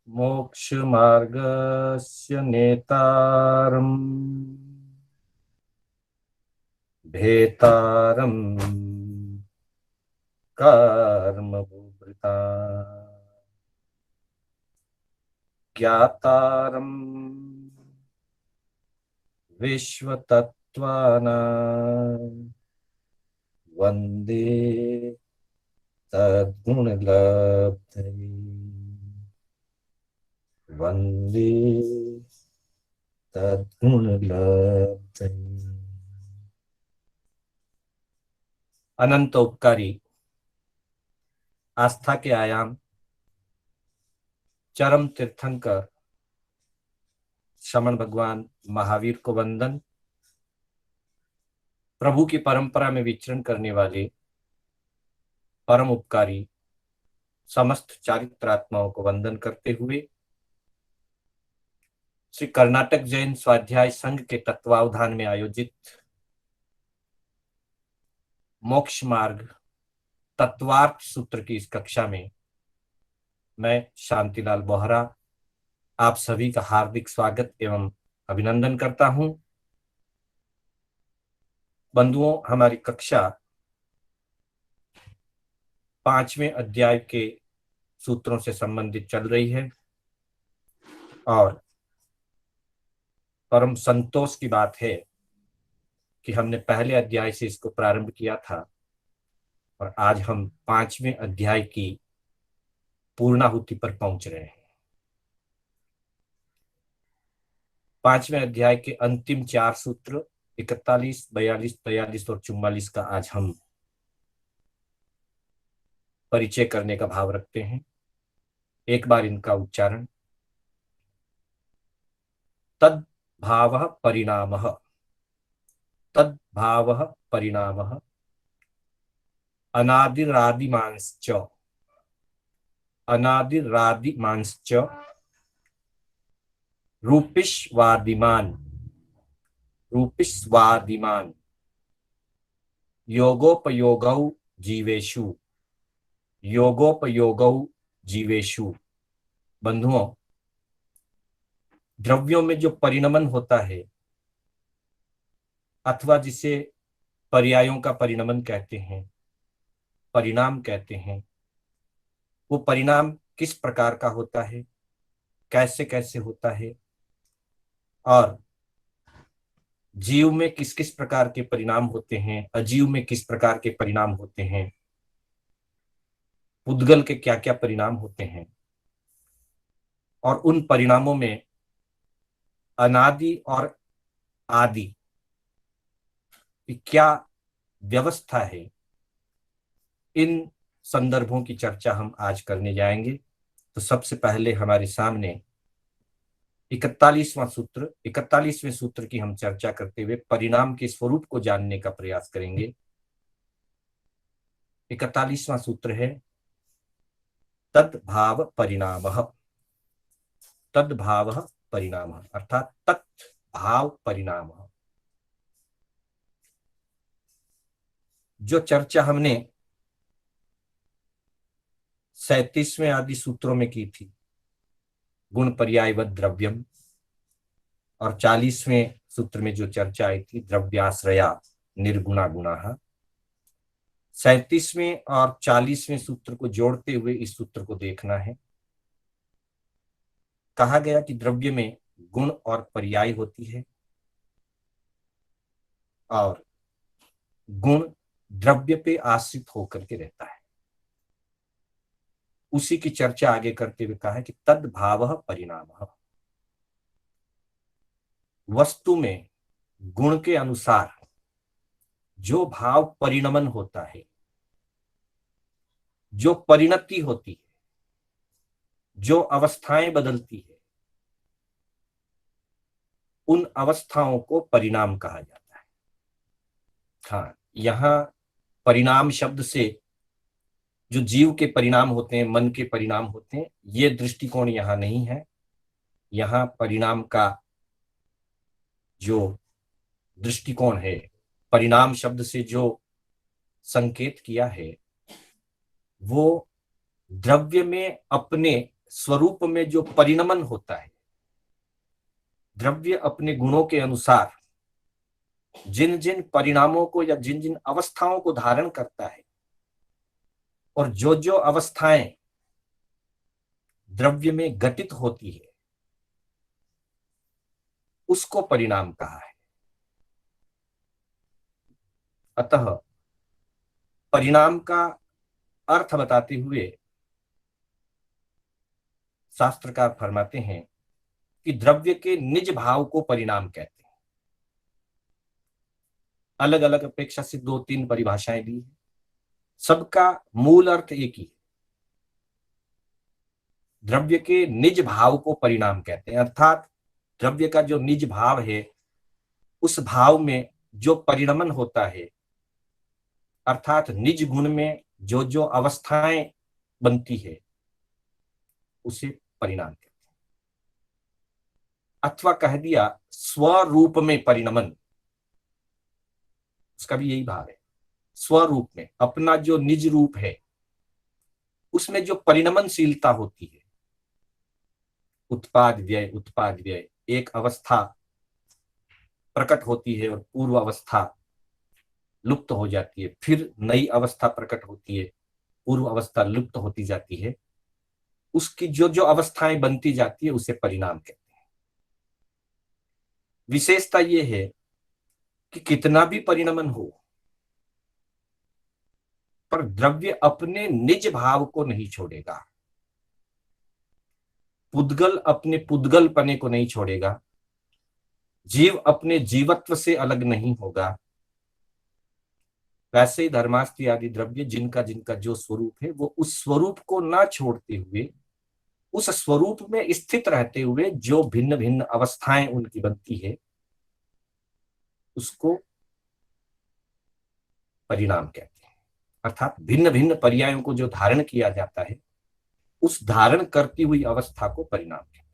मोक्षमार्गस्य नेतारम् भेतारम् कर्मभूभृता ज्ञातारम् विश्वतत्त्वानां वन्दे तद्गुणलब्धये वन्दे तद्गुणलब्धये। अनंत उपकारी आस्था के आयाम चरम तीर्थंकर श्रमण भगवान महावीर को वंदन। प्रभु की परंपरा में विचरण करने वाले परम उपकारी समस्त चारित्रात्माओं को वंदन करते हुए श्री कर्नाटक जैन स्वाध्याय संघ के तत्वावधान में आयोजित मोक्ष मार्ग तत्वार्थ सूत्र की इस कक्षा में मैं शांतिलाल बोहरा आप सभी का हार्दिक स्वागत एवं अभिनंदन करता हूं। बंधुओं, हमारी कक्षा 5वें अध्याय के सूत्रों से संबंधित चल रही है और परम संतोष की बात है कि हमने पहले अध्याय से इसको प्रारंभ किया था और आज हम 5वें अध्याय की पूर्णाहुति पर पहुंच रहे हैं। 5वें अध्याय के अंतिम 4 सूत्र 41, 42, 43 और 44 का आज हम परिचय करने का भाव रखते हैं। एक बार इनका उच्चारण। तद्भावः परिणामः, तद्भावः परिणामः, अनादिरादिमांश्च, अनादिरादिमांश्च, रूपिष्वादिमान्, रूपिष्वादिमान्, योगोपयोगौ जीवेषु, योगोपयोगौ जीवेषु। बंधुओं, द्रव्यों में जो परिणमन होता है अथवा जिसे पर्यायों का परिणमन कहते हैं, परिणाम कहते हैं, वो परिणाम किस प्रकार का होता है, कैसे कैसे होता है और जीव में किस किस प्रकार के परिणाम होते हैं, अजीव में किस प्रकार के परिणाम होते हैं, पुद्गल के क्या क्या परिणाम होते हैं और उन परिणामों में अनादि और आदि क्या व्यवस्था है, इन संदर्भों की चर्चा हम आज करने जाएंगे। तो सबसे पहले हमारे सामने 41वां सूत्र, 41वें सूत्र की हम चर्चा करते हुए परिणाम के स्वरूप को जानने का प्रयास करेंगे। 41वां सूत्र है तद्भाव परिणामः, तद्भाव परिणामः अर्थात तत् भाव परिणामः। जो चर्चा हमने 37वें आदि सूत्रों में की थी, गुण पर्यायवत् द्रव्यम, और 40वें सूत्र में जो चर्चा आई थी द्रव्याश्रया निर्गुणा गुणाः, 37वें और 40वें सूत्र को जोड़ते हुए इस सूत्र को देखना है। कहा गया कि द्रव्य में गुण और पर्याय होती है और गुण द्रव्य पे आश्रित होकर के रहता है। उसी की चर्चा आगे करते हुए कहा है कि तद्भावः परिणामः, वस्तु में गुण के अनुसार जो भाव परिणमन होता है, जो परिणति होती है, जो अवस्थाएं बदलती है, उन अवस्थाओं को परिणाम कहा जाता है। हाँ, यहां परिणाम शब्द से जो जीव के परिणाम होते हैं, मन के परिणाम होते हैं, ये दृष्टिकोण यहां नहीं है। यहां परिणाम का जो दृष्टिकोण है, परिणाम शब्द से जो संकेत किया है, वो द्रव्य में अपने स्वरूप में जो परिणमन होता है, द्रव्य अपने गुणों के अनुसार जिन जिन परिणामों को या जिन जिन अवस्थाओं को धारण करता है, और जो जो अवस्थाएं द्रव्य में घटित होती है, उसको परिणाम कहा है। अतः परिणाम का अर्थ बताते हुए शास्त्रकार फरमाते हैं कि द्रव्य के निज भाव को परिणाम कहते हैं। अलग अलग अपेक्षा से 2-3 परिभाषाएं दी है, सबका मूल अर्थ एक ही है। द्रव्य के निज भाव को परिणाम कहते हैं, अर्थात द्रव्य का जो निज भाव है, उस भाव में जो परिणमन होता है, अर्थात निज गुण में जो जो अवस्थाएं बनती है, उसे परिणाम कहते हैं। अथवा कह दिया स्वरूप में परिणमन, उसका भी यही भाव है। स्वरूप में, अपना जो निज रूप है, उसमें जो परिणमनशीलता होती है, उत्पाद व्यय, एक अवस्था प्रकट होती है और पूर्व अवस्था लुप्त हो जाती है, फिर नई अवस्था प्रकट होती है, पूर्व अवस्था लुप्त होती जाती है, उसकी जो जो अवस्थाएं बनती जाती है, उसे परिणाम कहते हैं। विशेषता यह है कि कितना भी परिणमन हो, पर द्रव्य अपने निज भाव को नहीं छोड़ेगा, पुद्गल अपने पुद्गल पने को नहीं छोड़ेगा, जीव अपने जीवत्व से अलग नहीं होगा। वैसे ही धर्मास्ति आदि द्रव्य जिनका जिनका जो स्वरूप है, वो उस स्वरूप को ना छोड़ते हुए, उस स्वरूप में स्थित रहते हुए जो भिन्न भिन्न अवस्थाएं उनकी बनती है, उसको परिणाम कहते हैं। अर्थात भिन्न भिन्न पर्यायों को जो धारण किया जाता है, उस धारण करती हुई अवस्था को परिणाम कहते हैं।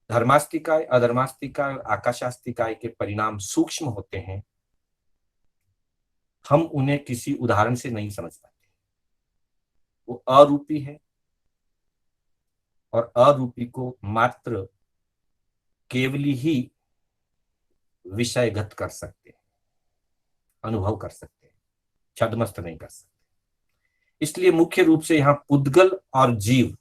धर्मास्तिकाय, अधर्मास्तिकाय और आकाशास्तिकाय के परिणाम सूक्ष्म होते हैं, हम उन्हें किसी उदाहरण से नहीं समझ पाते। वो अरूपी है, और अरूपी को मात्र केवली ही विषयगत कर सकते हैं, अनुभव कर सकते हैं, छद्मस्त नहीं कर सकते। इसलिए मुख्य रूप से यहां पुद्गल और जीव,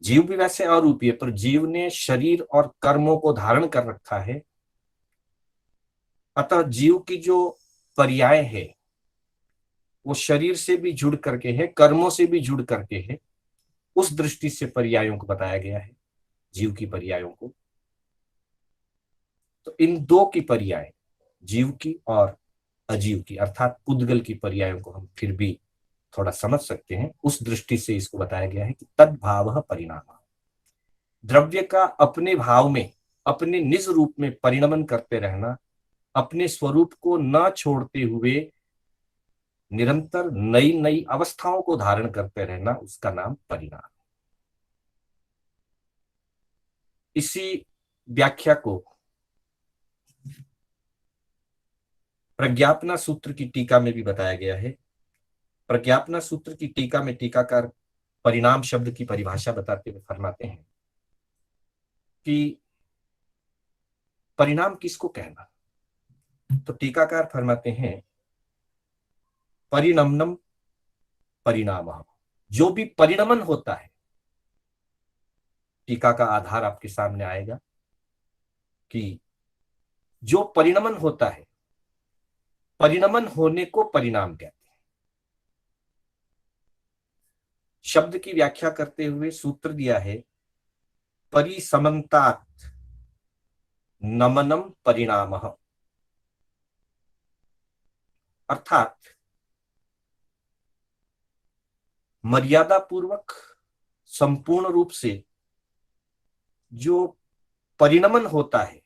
जीव भी वैसे अरूपी है, पर जीव ने शरीर और कर्मों को धारण कर रखा है, अतः जीव की जो पर्याय है, वो शरीर से भी जुड़ करके है, कर्मों से भी जुड़ करके है। उस दृष्टि से पर्यायों को बताया गया है, जीव की पर्यायों को। तो इन दो की पर्याय, जीव की और अजीव की, अर्थात पुद्गल की पर्यायों को हम फिर भी थोड़ा समझ सकते हैं। उस दृष्टि से इसको बताया गया है कि तद्भाव परिणाम, द्रव्य का अपने भाव में, अपने निज रूप में परिणमन करते रहना, अपने स्वरूप को न छोड़ते हुए निरंतर नई नई अवस्थाओं को धारण करते रहना, उसका नाम परिणाम। इसी व्याख्या को प्रज्ञापना सूत्र की टीका में भी बताया गया है। प्रज्ञापना सूत्र की टीका में टीकाकार परिणाम शब्द की परिभाषा बताते हुए फरमाते हैं कि परिणाम किसको कहना। तो टीकाकार फरमाते हैं परिणमनम परिणाम, जो भी परिणमन होता है, टीका का आधार आपके सामने आएगा कि जो परिणमन होता है, परिणमन होने को परिणाम कहते हैं। शब्द की व्याख्या करते हुए सूत्र दिया है परिसमन्तात् नमनम परिणामः, अर्थात मर्यादा पूर्वक संपूर्ण रूप से जो परिणमन होता है,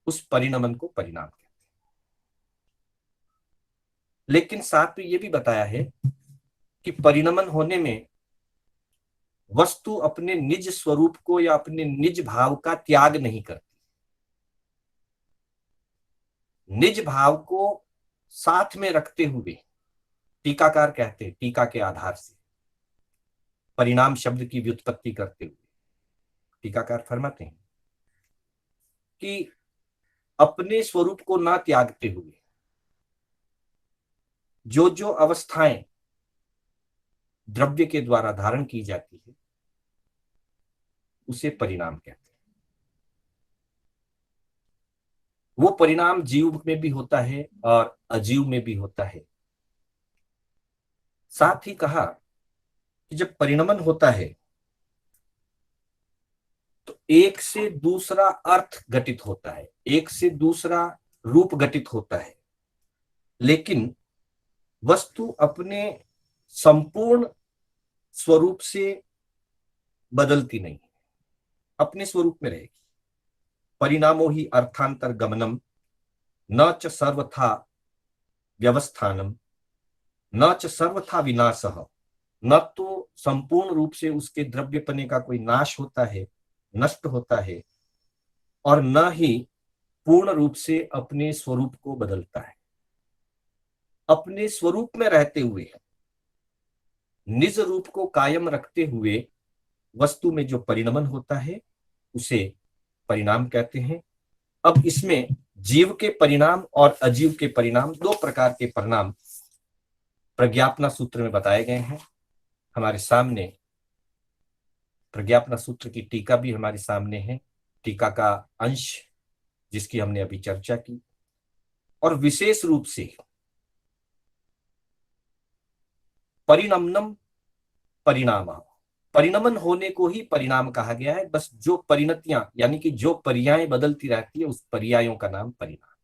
उस परिणमन को परिणाम कहते हैं। लेकिन साथ में यह भी बताया है कि परिणमन होने में वस्तु अपने निज स्वरूप को या अपने निज भाव का त्याग नहीं करती, निज भाव को साथ में रखते हुए, टीकाकार कहते हैं टीका के आधार से, परिणाम शब्द की व्युत्पत्ति करते हुए टीकाकार फरमाते हैं कि अपने स्वरूप को ना त्यागते हुए जो जो अवस्थाएं द्रव्य के द्वारा धारण की जाती है उसे परिणाम कहते हैं। वो परिणाम जीव में भी होता है और अजीव में भी होता है। साथ ही कहा कि जब परिणमन होता है तो एक से दूसरा अर्थ घटित होता है, एक से दूसरा रूप घटित होता है, लेकिन वस्तु अपने संपूर्ण स्वरूप से बदलती नहीं, अपने स्वरूप में रहेगी। परिणामो ही अर्थांतर गमनम न च सर्वथा व्यवस्थानम न च सर्वथा विनाशः। न तो संपूर्ण रूप से उसके द्रव्यपने का कोई नाश होता है, नष्ट होता है, और न ही पूर्ण रूप से अपने स्वरूप को बदलता है। अपने स्वरूप में रहते हुए, निज रूप को कायम रखते हुए वस्तु में जो परिणमन होता है उसे परिणाम कहते हैं। अब इसमें जीव के परिणाम और अजीव के परिणाम, दो प्रकार के परिणाम प्रज्ञापना सूत्र में बताए गए हैं। हमारे सामने प्रज्ञापना सूत्र की टीका भी हमारे सामने है, टीका का अंश जिसकी हमने अभी चर्चा की। और विशेष रूप से परिणमनम परिणाम, परिणमन होने को ही परिणाम कहा गया है। बस जो परिणतियां यानी कि जो पर्याय बदलती रहती है उस पर्यायों का नाम परिणाम।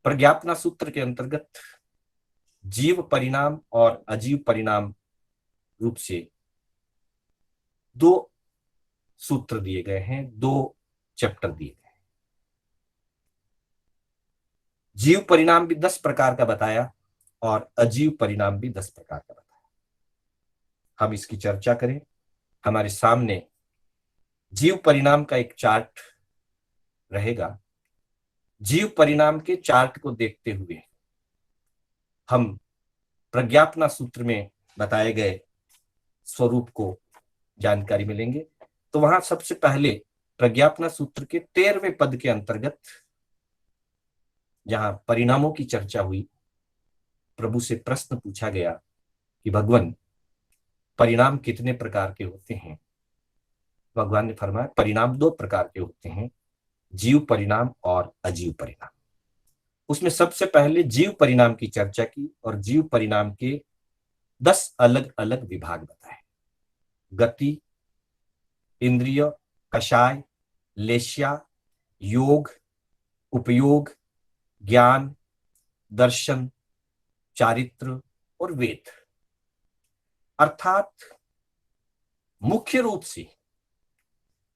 प्रज्ञापना सूत्र के अंतर्गत जीव परिणाम और अजीव परिणाम रूप से दो सूत्र दिए गए हैं, दो चैप्टर दिए गए हैं। जीव परिणाम भी 10 प्रकार का बताया और अजीव परिणाम भी 10 प्रकार का बताया। हम इसकी चर्चा करें। हमारे सामने जीव परिणाम का एक चार्ट रहेगा। जीव परिणाम के चार्ट को देखते हुए हम प्रज्ञापना सूत्र में बताए गए स्वरूप को जानकारी मिलेंगे। तो वहां सबसे पहले प्रज्ञापना सूत्र के 13वें पद के अंतर्गत जहां परिणामों की चर्चा हुई, प्रभु से प्रश्न पूछा गया कि भगवान परिणाम कितने प्रकार के होते हैं। भगवान ने फरमाया परिणाम 2 प्रकार के होते हैं, जीव परिणाम और अजीव परिणाम। उसमें सबसे पहले जीव परिणाम की चर्चा की और जीव परिणाम के 10 अलग अलग विभाग बताए। गति, इंद्रिय, कषाय, लेश्या, योग, उपयोग, ज्ञान, दर्शन, चारित्र और वेद। अर्थात मुख्य रूप से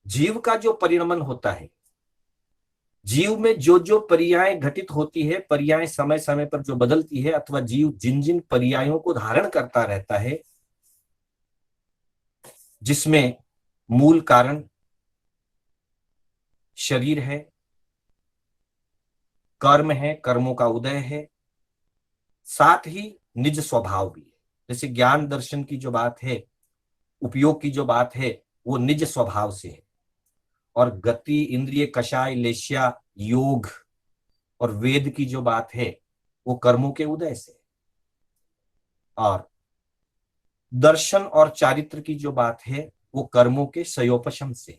जीव का जो परिणमन होता है, जीव में जो जो पर्याय घटित होती है, पर्याय समय समय पर जो बदलती है, अथवा जीव जिन जिन पर्यायों को धारण करता रहता है, जिसमें मूल कारण शरीर है, कर्म है, कर्मों का उदय है, साथ ही निज स्वभाव भी है। जैसे ज्ञान दर्शन की जो बात है, उपयोग की जो बात है, वो निज स्वभाव से है। और गति, इंद्रिय, कषाय, लेश्या, योग और वेद की जो बात है वो कर्मों के उदय से। और दर्शन और चारित्र की जो बात है वो कर्मों के सयोपशम से।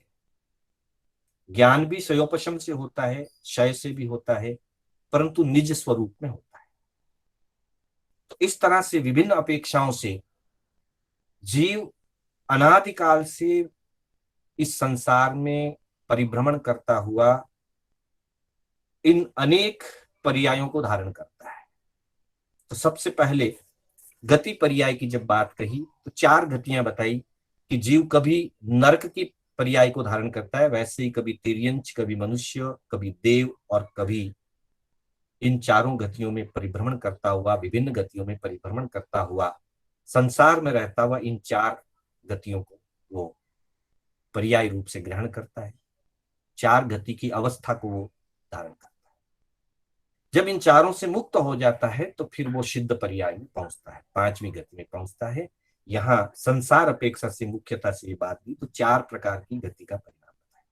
ज्ञान भी सयोपशम से होता है, क्षय से भी होता है, परंतु निज स्वरूप में होता है। तो इस तरह से विभिन्न अपेक्षाओं से जीव अनादिकाल से इस संसार में परिभ्रमण करता हुआ इन अनेक पर्यायों को धारण करता है। तो सबसे पहले गति पर्याय की जब बात कही तो 4 गतियां बताई कि जीव कभी नरक की पर्याय को धारण करता है, वैसे ही कभी तिर्यंच, कभी मनुष्य, कभी देव और कभी इन चारों गतियों में परिभ्रमण करता हुआ, विभिन्न गतियों में परिभ्रमण करता हुआ, संसार में रहता हुआ इन 4 गतियों को वो पर्याय रूप से ग्रहण करता है, 4 गति की अवस्था को वो धारण करता है। जब इन चारों से मुक्त हो जाता है तो फिर वो सिद्ध पर्याय में पहुंचता है, पांचवी गति में पहुंचता है। यहाँ संसार अपेक्षा से मुख्यता से ये बात दी तो चार प्रकार की गति का परिणाम बताया।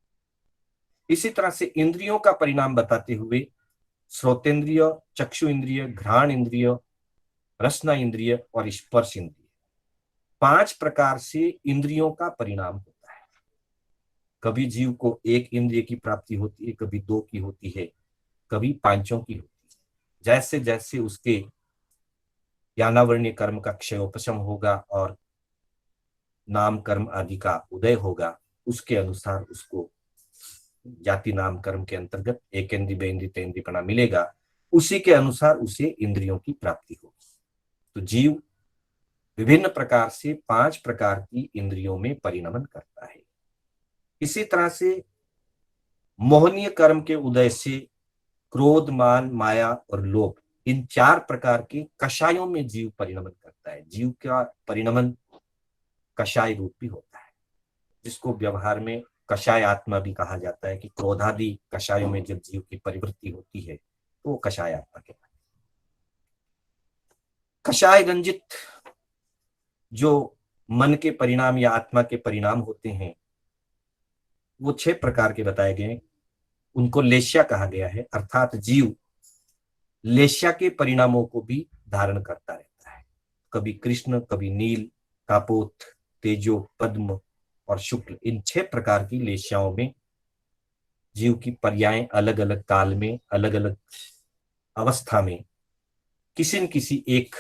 इसी तरह से इंद्रियों का परिणाम बताते हुए श्रोतेंद्रिय, चक्षु इंद्रिय, घ्राण इंद्रिय, रसना इंद्रिय और स्पर्श इंद्रिय, पांच प्रकार से इंद्रियों का परिणाम होता है। कभी जीव को एक इंद्रिय की प्राप्ति होती है, कभी दो की होती है, कभी पांचों की होती है। जैसे जैसे उसके ज्ञानावरणीय कर्म का क्षयोपशम होगा और नाम कर्म आदि का उदय होगा, उसके अनुसार उसको जाति नाम कर्म के अंतर्गत एकेंद्री बेंद्री तेंद्रीपना मिलेगा, उसी के अनुसार उसे इंद्रियों की प्राप्ति होगी। तो जीव विभिन्न प्रकार से पांच प्रकार की इंद्रियों में परिणमन करता है। इसी तरह से मोहनीय कर्म के उदय से क्रोध, मान, माया और लोभ, इन चार प्रकार के कषायों में जीव परिणमन करता है। जीव का परिणमन कषाय रूप भी होता है, जिसको व्यवहार में कषाय आत्मा भी कहा जाता है कि क्रोधादि कषायों में जब जीव की परिवृत्ति होती है तो वो कषाय आत्मा कहलाता है। कषाय रंजित जो मन के परिणाम या आत्मा के परिणाम होते हैं वो 6 प्रकार के बताए गए। उनको लेश्या कहा गया है, अर्थात जीव लेश्या के परिणामों को भी धारण करता रहता है। कभी कृष्ण, कभी नील, कापोत, तेजो, पद्म और शुक्ल, इन 6 प्रकार की लेश्याओं में जीव की पर्याय अलग अलग काल में, अलग अलग अवस्था में किसी न किसी एक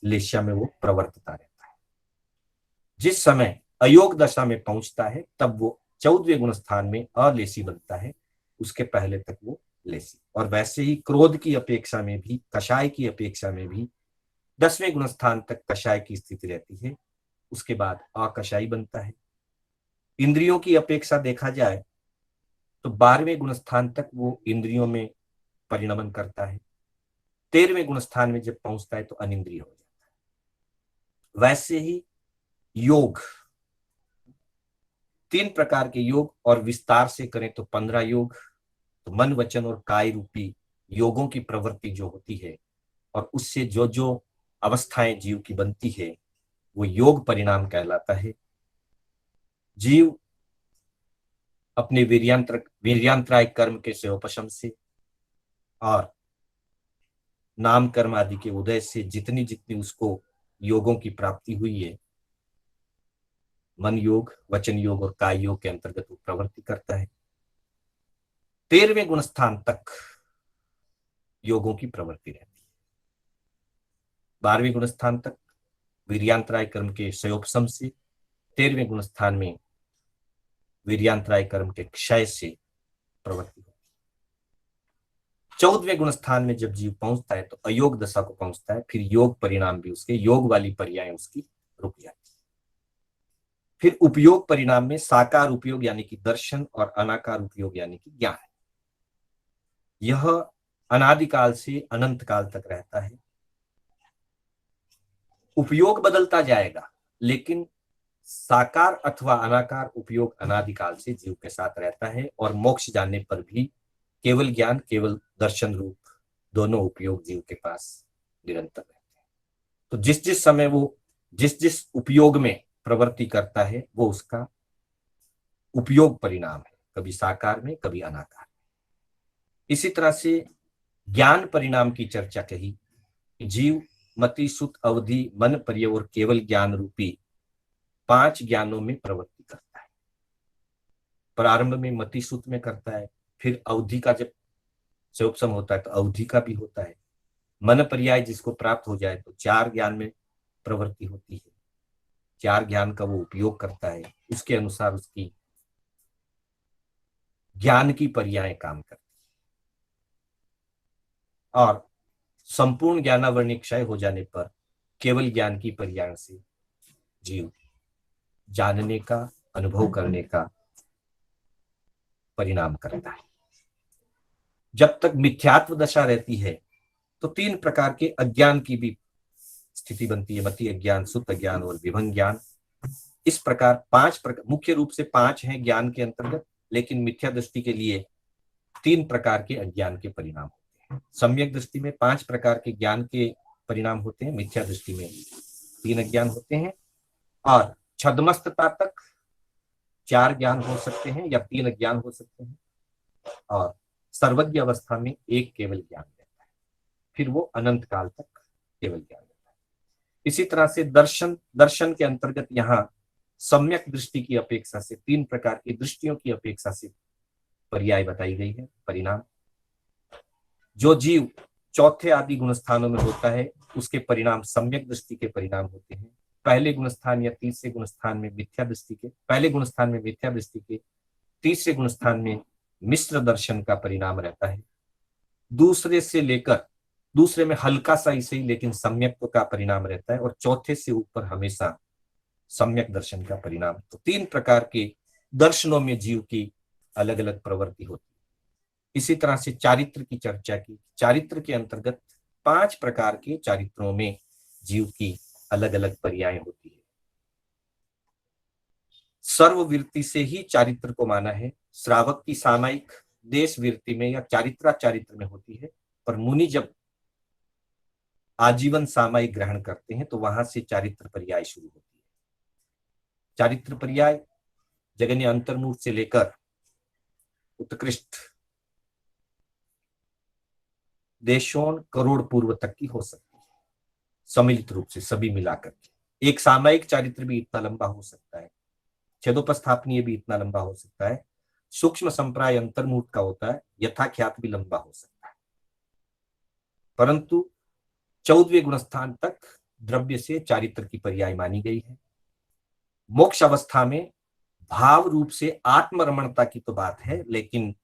लेश्या में वो प्रवर्तता रहता है। जिस समय अयोग दशा में पहुंचता है तब वो 14वें गुण स्थान में अलेसी बनता है, उसके पहले तक वो लेसी। और वैसे ही क्रोध की अपेक्षा में भी, कषाय की अपेक्षा में भी 10वें गुण स्थान तक कषाय की स्थिति रहती है, उसके बाद अकषाई बनता है। इंद्रियों की अपेक्षा देखा जाए तो 12वें गुण स्थान तक वो इंद्रियों में परिणमन करता है। 13वें गुण स्थान में जब पहुंचता है तो अनिंद्रिय हो जाता है। वैसे ही योग, 3 प्रकार के योग, और विस्तार से करें तो 15 योग। तो मन, वचन और काय रूपी योगों की प्रवृत्ति जो होती है और उससे जो जो अवस्थाएं जीव की बनती है वो योग परिणाम कहलाता है। जीव अपने वीर्यांतराय कर्म के सेवोपशम से और नाम कर्म आदि के उदय से जितनी जितनी उसको योगों की प्राप्ति हुई है, मन योग, वचन योग और काय योग के अंतर्गत वो प्रवृत्ति करता है। 13वें गुण स्थान तक योगों की प्रवृत्ति रहती है। 12वें गुण स्थान तक वीर्यांतराय कर्म के संयोपशम से, 13वें गुण स्थान में वीर्यांतराय कर्म के क्षय से प्रवृत्ति होती है। 14वें गुण स्थान में जब जीव पहुंचता है तो अयोग दशा को पहुंचता है, फिर योग परिणाम भी उसके, योग वाली पर्याय उसकी रुक जाती है। फिर उपयोग परिणाम में साकार उपयोग यानी कि दर्शन और अनाकार उपयोग यानी कि ज्ञान, यह अनादिकाल से अनंत काल तक रहता है। उपयोग बदलता जाएगा लेकिन साकार अथवा अनाकार उपयोग अनादिकाल से जीव के साथ रहता है, और मोक्ष जाने पर भी केवल ज्ञान, केवल दर्शन रूप दोनों उपयोग जीव के पास निरंतर रहते हैं। तो जिस जिस समय वो जिस जिस उपयोग में प्रवृत्ति करता है वो उसका उपयोग परिणाम है, कभी साकार में कभी अनाकार में। इसी तरह से ज्ञान परिणाम की चर्चा कही। जीव मति, सुत, अवधि, मन, पर्य और केवल ज्ञान रूपी 5 ज्ञानों में प्रवृत्ति करता है। प्रारंभ में मति सुत में करता है, फिर अवधि का जब सेवोपशम होता है तो अवधि का भी होता है। मन पर्याय जिसको प्राप्त हो जाए तो 4 ज्ञान में प्रवृत्ति होती है, 4 ज्ञान का वो उपयोग करता है, उसके अनुसार उसकी ज्ञान की पर्याय काम करती है। और संपूर्ण ज्ञानावरणी क्षय हो जाने पर केवल ज्ञान की पर्याय से जीव जानने का, अनुभव करने का परिणाम करता है। जब तक मिथ्यात्व दशा रहती है तो 3 प्रकार के अज्ञान की भी स्थिति बनती है, मति अज्ञान, सुत अज्ञान और विभंग ज्ञान। इस प्रकार 5 प्रकार, मुख्य रूप से 5 हैं ज्ञान के अंतर्गत, लेकिन मिथ्या दृष्टि के लिए 3 प्रकार के अज्ञान के परिणाम होते हैं। सम्यक दृष्टि में 5 प्रकार के ज्ञान के परिणाम होते हैं, मिथ्या दृष्टि में 3 अज्ञान होते हैं, और छद्मस्तता तक 4 ज्ञान हो सकते हैं या 3 अज्ञान हो सकते हैं, और सर्वज्ञ अवस्था में एक केवल ज्ञान रहता है, फिर वो अनंत काल तक केवल ज्ञान रहता है। इसी तरह से दर्शन के अंतर्गत यहाँ सम्यक दृष्टि की अपेक्षा से 3 प्रकार की दृष्टियों की अपेक्षा से पर्याय बताई गई है, परिणाम। जो जीव चौथे आदि गुणस्थानों में होता है उसके परिणाम सम्यक दृष्टि के परिणाम होते हैं। पहले गुणस्थान या तीसरे गुणस्थान में मिथ्या दृष्टि के, पहले गुणस्थान में मिथ्या दृष्टि के, तीसरे गुणस्थान में मिश्र दर्शन का परिणाम रहता है। दूसरे से लेकर, दूसरे में हल्का सा ही सही लेकिन सम्यक का परिणाम रहता है, और चौथे से ऊपर हमेशा सम्यक दर्शन का परिणाम। तो 3 प्रकार के दर्शनों में जीव की अलग अलग प्रवृत्ति होती है। इसी तरह से चारित्र की चर्चा की, चारित्र के अंतर्गत 5 प्रकार के चारित्रों में जीव की अलग अलग पर्याय होती है। सर्ववृत्ति से ही चारित्र को माना है। श्रावक की सामायिक देश वृत्ति में या चारित्र में होती है, पर मुनि जब आजीवन सामायिक ग्रहण करते हैं तो वहां से चारित्र पर्याय शुरू होती है। चारित्र पर्याय जगन्य अंतर्मुख से लेकर उत्कृष्ट देशों करोड़ पूर्व तक की हो सकती है, सम्मिलित रूप से सभी मिलाकर के। एक सामायिक चारित्र भी इतना लंबा हो सकता है, छेदोपस्थापनीय भी इतना लंबा हो सकता है, सूक्ष्म संप्राय अंतर्मुख का होता है, यथाख्यात भी लंबा हो सकता है, परंतु 14वें गुणस्थान तक द्रव्य से चारित्र की पर्याय मानी गई है। मोक्ष अवस्था में भाव रूप से आत्मरमणता की तो बात है, लेकिन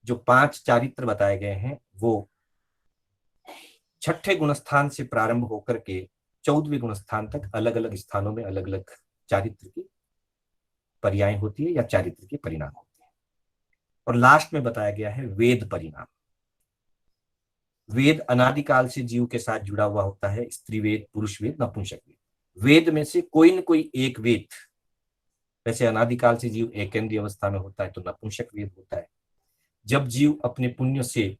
जो 5 चारित्र बताए गए हैं वो 6ठे गुणस्थान से प्रारंभ होकर के 14वें गुणस्थान तक अलग अलग स्थानों में अलग अलग चारित्र की पर्याय होती है या चारित्र के परिणाम होते हैं। और लास्ट में बताया गया है वेद परिणाम। वेद अनादिकाल से जीव के साथ जुड़ा हुआ होता है, स्त्री वेद, पुरुष वेद, नपुंसक वेद। वेद में से कोई न कोई एक वेद, वैसे अनादिकाल से जीव एकेंद्रीय अवस्था में होता है तो नपुंसक वेद होता है। जब जीव अपने पुण्य से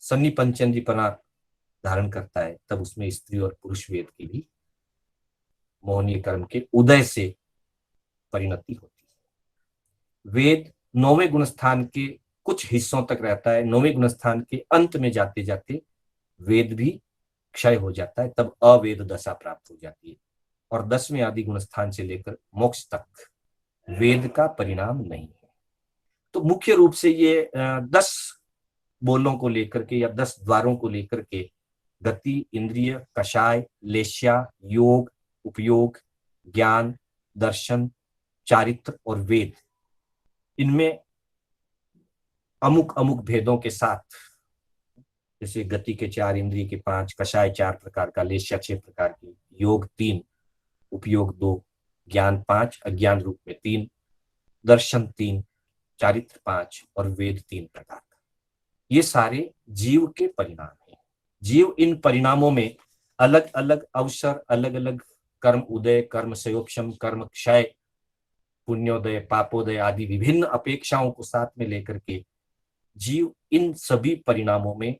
सन्नी पंचेंद्रियपना धारण करता है तब उसमें स्त्री और पुरुष वेद की भी मोहनीय कर्म के उदय से परिणति होती है। वेद 9वें गुणस्थान के कुछ हिस्सों तक रहता है, 9वें गुणस्थान के अंत में जाते जाते वेद भी क्षय हो जाता है, तब अवेद दशा प्राप्त हो जाती है, और 10वें आदि गुणस्थान से लेकर मोक्ष तक वेद का परिणाम नहीं है। तो मुख्य रूप से ये 10 बोलों को लेकर के या 10 द्वारों को लेकर के गति, इंद्रिय, कषाय, लेश्या, योग, उपयोग, ज्ञान, दर्शन, चारित्र और वेद, इनमें अमुक अमुक भेदों के साथ, जैसे गति के 4, इंद्रिय के 5, कषाय 4 प्रकार का, लेश्या 6 प्रकार की, योग 3, उपयोग 2, ज्ञान 5, अज्ञान रूप में 3, दर्शन 3, चारित्र 5 और वेद 3 प्रकार का। ये सारे जीव के परिणाम हैं। जीव इन परिणामों में अलग अलग अवसर, अलग अलग कर्म उदय, कर्म संयोक्षम, कर्म क्षय, पुण्योदय, पापोदय आदि विभिन्न अपेक्षाओं को साथ में लेकर के जीव इन सभी परिणामों में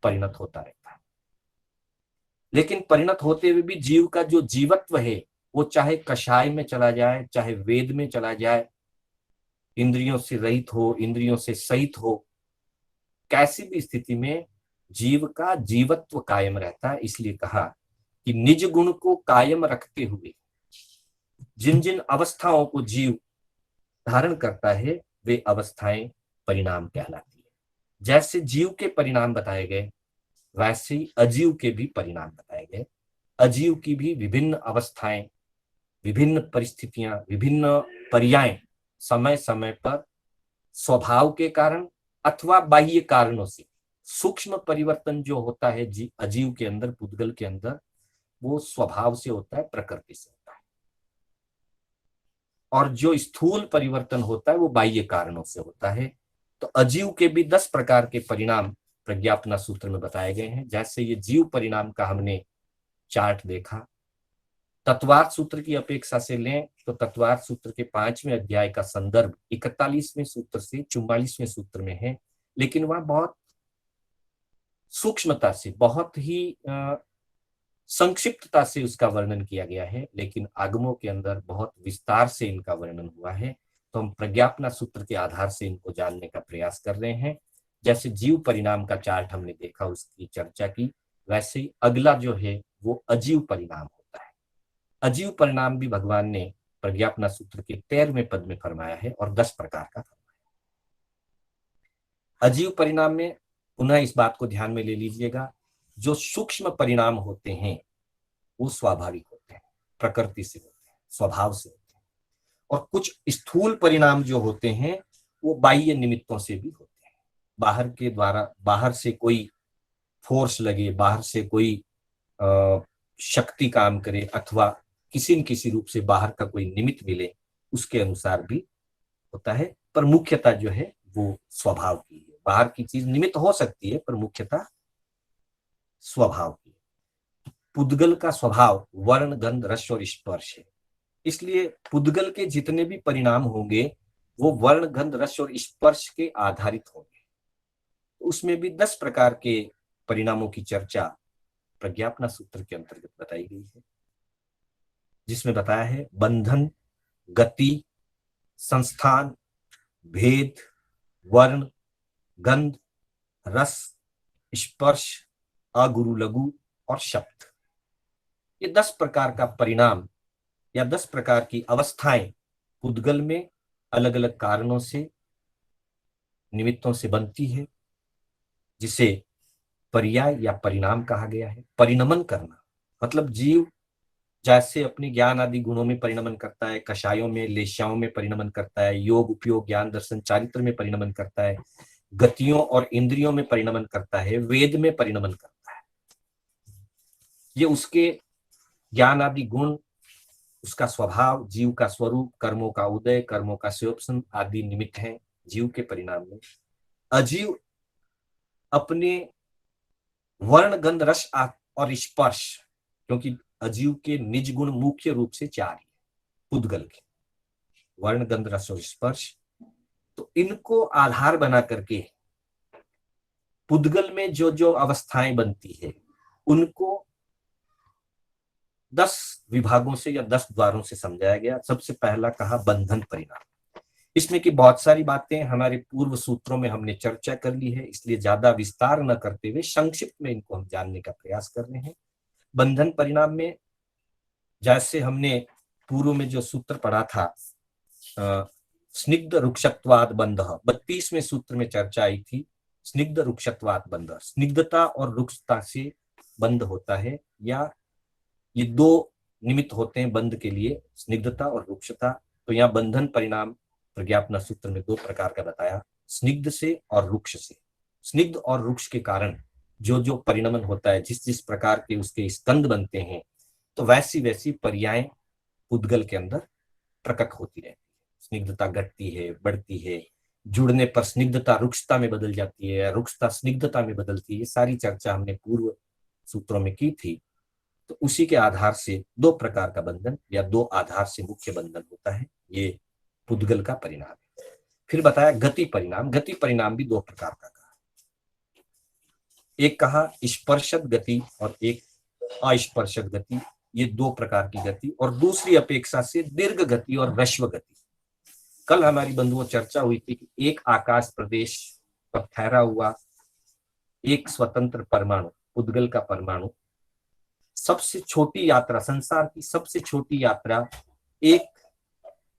परिणत होता रहता है। लेकिन परिणत होते हुए भी जीव का जो जीवत्व है वो चाहे कषाय में चला जाए, चाहे वेद में चला जाए, इंद्रियों से रहित हो, इंद्रियों से सहित हो, कैसी भी स्थिति में जीव का जीवत्व कायम रहता है। इसलिए कहा कि निज गुण को कायम रखते हुए जिन जिन अवस्थाओं को जीव धारण करता है वे अवस्थाएं परिणाम कहलाती है। जैसे जीव के परिणाम बताए गए वैसे ही अजीव के भी परिणाम बताए गए। अजीव की भी विभिन्न अवस्थाएं, विभिन्न परिस्थितियां, विभिन्न पर्याय समय समय पर स्वभाव के कारण अथवा बाह्य कारणों से सूक्ष्म परिवर्तन जो होता है अजीव के अंदर, पुद्गल के अंदर, वो स्वभाव से होता है, प्रकृति से होता है, और जो स्थूल परिवर्तन होता है वो बाह्य कारणों से होता है। तो अजीव के भी 10 प्रकार के परिणाम प्रज्ञापना सूत्र में बताए गए हैं। जैसे ये जीव परिणाम का हमने चार्ट देखा, तत्वार्थ सूत्र की अपेक्षा से लें तो तत्वार्थ सूत्र के 5वें अध्याय का संदर्भ 41वें सूत्र से 44वें सूत्र में है, लेकिन वह बहुत सूक्ष्मता से, बहुत ही संक्षिप्तता से उसका वर्णन किया गया है, लेकिन आगमों के अंदर बहुत विस्तार से इनका वर्णन हुआ है। तो हम प्रज्ञापना सूत्र के आधार से इनको जानने का प्रयास कर रहे हैं। जैसे जीव परिणाम का चार्ट हमने देखा, उसकी चर्चा की, वैसे ही अगला जो है वो अजीव परिणाम होता है। अजीव परिणाम भी भगवान ने प्रज्ञापना सूत्र के 13वें पद में फरमाया है और 10 प्रकार का फरमाया। अजीव परिणाम में पुनः इस बात को ध्यान में ले लीजिएगा, जो सूक्ष्म परिणाम होते हैं वो स्वाभाविक होते हैं, प्रकृति से होते हैं, स्वभाव से होते हैं, और कुछ स्थूल परिणाम जो होते हैं वो बाह्य निमित्तों से भी होते हैं। बाहर के द्वारा, बाहर से कोई फोर्स लगे, बाहर से कोई शक्ति काम करे, अथवा किसी न किसी रूप से बाहर का कोई निमित्त मिले, उसके अनुसार भी होता है। पर मुख्यता जो है वो स्वभाव की है। बाहर की चीज निमित्त हो सकती है, पर मुख्यता स्वभाव की। पुद्गल का स्वभाव वर्ण, गंध, रस और स्पर्श है। इसलिए पुद्गल के जितने भी परिणाम होंगे वो वर्ण, गंध, रस और स्पर्श के आधारित होंगे। उसमें भी 10 प्रकार के परिणामों की चर्चा प्रज्ञापना सूत्र के अंतर्गत बताई गई है, जिसमें बताया है बंधन, गति, संस्थान, भेद, वर्ण, गंध, रस, स्पर्श, अगुरु लघु और शब्द। ये 10 प्रकार का परिणाम या 10 प्रकार की अवस्थाएं पुद्गल में अलग अलग कारणों से, निमित्तों से बनती है, जिसे पर्याय या परिणाम कहा गया है। परिणमन करना मतलब जीव जैसे अपने ज्ञान आदि गुणों में परिणमन करता है, कषायों में, लेश्याओं में परिणमन करता है, योग, उपयोग, ज्ञान, दर्शन, चारित्र में परिणमन करता है, गतियों और इंद्रियों में परिणमन करता है, वेद में परिणमन करता है। ये उसके ज्ञान आदि गुण, उसका स्वभाव, जीव का स्वरूप, कर्मों का उदय, कर्मों का स्वप्न आदि निमित्त हैं जीव के परिणाम में। अजीव अपने वर्ण, गंध, रस और स्पर्श, क्योंकि अजीव के निज गुण मुख्य रूप से 4 है पुद्गल के, वर्ण, गंध, रस और स्पर्श। तो इनको आधार बना करके पुद्गल में जो जो अवस्थाएं बनती है उनको 10 विभागों से या 10 द्वारों से समझाया गया। सबसे पहला कहा बंधन परिणाम। इसमें की बहुत सारी बातें हमारे पूर्व सूत्रों में हमने चर्चा कर ली है, इसलिए ज्यादा विस्तार न करते हुए संक्षिप्त में इनको हम जानने का प्रयास कर रहे हैं। बंधन परिणाम में जैसे हमने पूर्व में जो सूत्र पढ़ा था, स्निग्ध रुक्षत्वाद बंध, 32वें सूत्र में चर्चा आई थी। स्निग्ध रुक्षत्वाद बंध, स्निग्धता और रुक्षता से बंध होता है, या ये 2 निमित्त होते हैं बंध के लिए, स्निग्धता और रुक्षता। तो यहाँ बंधन परिणाम प्रज्ञापना सूत्र में 2 प्रकार का बताया, स्निग्ध से और रुक्ष से। स्निग्ध और रुक्ष के कारण जो जो परिणमन होता है, जिस जिस प्रकार के उसके स्कंद बनते हैं, तो वैसी वैसी पर्याय पुद्गल के अंदर प्रकट होती रहती है। स्निग्धता घटती है, बढ़ती है, जुड़ने पर स्निग्धता रुक्षता में बदल जाती है, रुक्षता स्निग्धता में बदलती है। ये सारी चर्चा हमने पूर्व सूत्रों में की थी। तो उसी के आधार से 2 प्रकार का बंधन या 2 आधार से मुख्य बंधन होता है, ये पुद्गल का परिणाम है। फिर बताया गति परिणाम। गति परिणाम भी 2 प्रकार का कहा, एक कहा स्पर्शक गति और एक अस्पर्शक गति। ये 2 प्रकार की गति, और दूसरी अपेक्षा से दीर्घ गति और ह्रस्व गति। कल हमारी बंधुओं चर्चा हुई थी कि एक आकाश प्रदेश पर ठहरा हुआ एक स्वतंत्र परमाणु, पुद्गल का परमाणु, सबसे छोटी यात्रा, संसार की सबसे छोटी यात्रा एक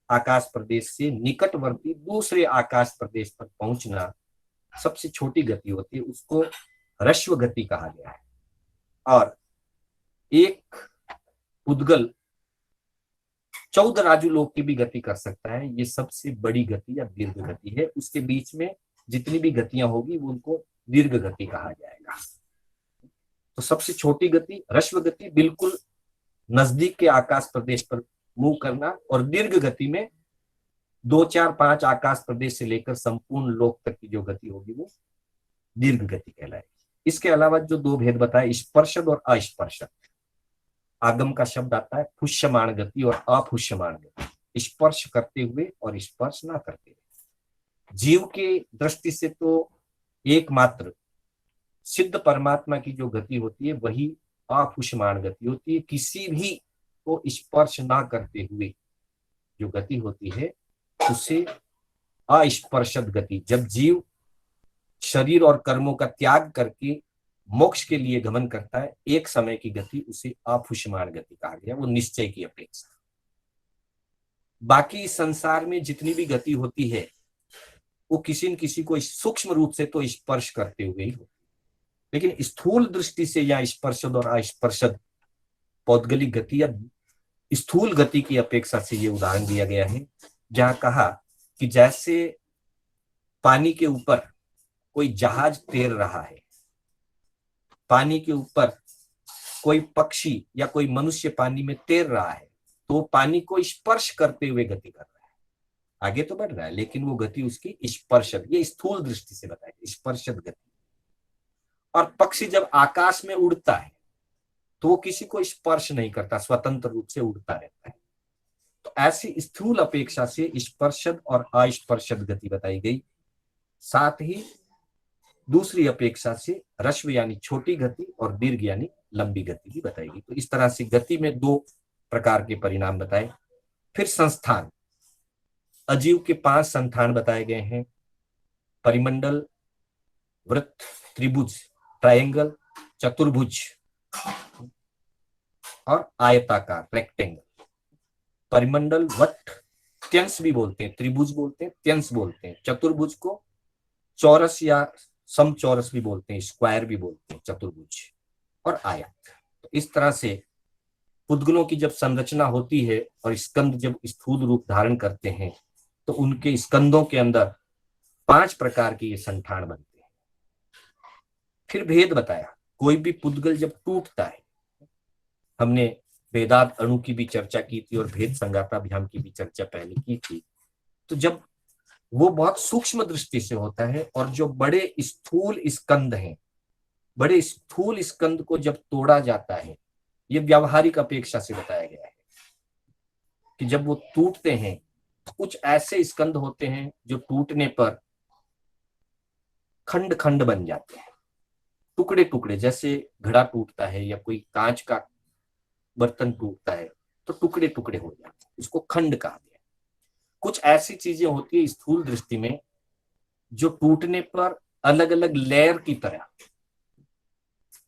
आकाश प्रदेश से निकटवर्ती दूसरे आकाश प्रदेश पर पहुंचना सबसे छोटी गति होती है, उसको ह्रस्व गति कहा गया है। और एक पुद्गल 14 राजुलोक की भी गति कर सकता है, ये सबसे बड़ी गति या दीर्घ गति है। उसके बीच में जितनी भी गतियां होगी वो उनको दीर्घ गति कहा जाएगा। तो सबसे छोटी गति ह्रस्व गति, बिल्कुल नजदीक के आकाश प्रदेश पर मूव करना, और दीर्घ गति में 2, 4, 5 आकाश प्रदेश से लेकर संपूर्ण लोक तक की जो गति होगी वो दीर्घ गति कहलाएगी। इसके अलावा जो 2 भेद बताए, स्पर्शद और अस्पर्शद। आगम का शब्द आता है पुष्यमाण गति और अपुष्यमाण गति, स्पर्श करते हुए और स्पर्श ना करते हुए। जीव के दृष्टि से तो एकमात्र सिद्ध परमात्मा की जो गति होती है वही आपुष्मान गति होती है। किसी भी को स्पर्श ना करते हुए जो गति होती है उसे अस्पर्शद गति। जब जीव शरीर और कर्मों का त्याग करके मोक्ष के लिए गमन करता है, एक समय की गति उसे आपुष्मान गति कहा गया, वो निश्चय की अपेक्षा। बाकी संसार में जितनी भी गति होती है वो किसी न किसी को सूक्ष्म रूप से तो स्पर्श करते हुए ही होती है, लेकिन स्थूल दृष्टि से या स्पर्शद और अस्पर्शद पौद्गलिक गति या स्थूल गति की अपेक्षा से ये उदाहरण दिया गया है, जहां कहा कि जैसे पानी के ऊपर कोई जहाज तैर रहा है, पानी के ऊपर कोई पक्षी या कोई मनुष्य पानी में तैर रहा है, तो पानी को स्पर्श करते हुए गति कर रहा है, आगे तो बढ़ रहा है, लेकिन वो गति उसकी स्पर्शद, ये स्थूल दृष्टि से बताया स्पर्शद गति। और पक्षी जब आकाश में उड़ता है तो वो किसी को स्पर्श नहीं करता, स्वतंत्र रूप से उड़ता रहता है। तो ऐसी स्थूल अपेक्षा से स्पर्शद और अस्पर्शद गति बताई गई। साथ ही दूसरी अपेक्षा से ह्रस्व यानी छोटी गति और दीर्घ यानी लंबी गति भी बताएगी। तो इस तरह से गति में दो प्रकार के परिणाम बताए। फिर संस्थान, अजीव के 5 संस्थान बताए गए हैं: परिमंडल, वृत्त, त्रिभुज, ट्रायंगल, चतुर्भुज और आयताकार, रेक्टेंगल। परिमंडल वट त्यंस भी बोलते हैं, त्रिभुज बोलते हैं, त्यंस बोलते हैं। चतुर्भुज को चौरस या समचौरस भी बोलते हैं, स्क्वायर भी बोलते हैं, चतुर्भुज और आयत। तो इस तरह से पुद्गलों की जब संरचना होती है और स्कंद जब स्थूल रूप धारण करते हैं तो उनके स्कंदों के अंदर 5 प्रकार के ये संठान बनते हैं। फिर भेद बताया, कोई भी पुद्गल जब टूटता है, हमने वेदांत अणु की भी चर्चा की थी और भेद संगाताभ्याम की भी चर्चा पहले की थी, तो जब वो बहुत सूक्ष्म दृष्टि से होता है और जो बड़े स्थूल स्कंद हैं, बड़े स्थूल स्कंद को जब तोड़ा जाता है, ये व्यावहारिक अपेक्षा से बताया गया है कि जब वो टूटते हैं तो कुछ ऐसे स्कंद होते हैं जो टूटने पर खंड खंड बन जाते हैं, टुकड़े टुकड़े, जैसे घड़ा टूटता है या कोई कांच का बर्तन टूटता है तो टुकड़े टुकड़े हो जाते हैं, इसको खंड कहा गया। कुछ ऐसी चीजें होती है स्थूल दृष्टि में जो टूटने पर अलग अलग लेयर की तरह,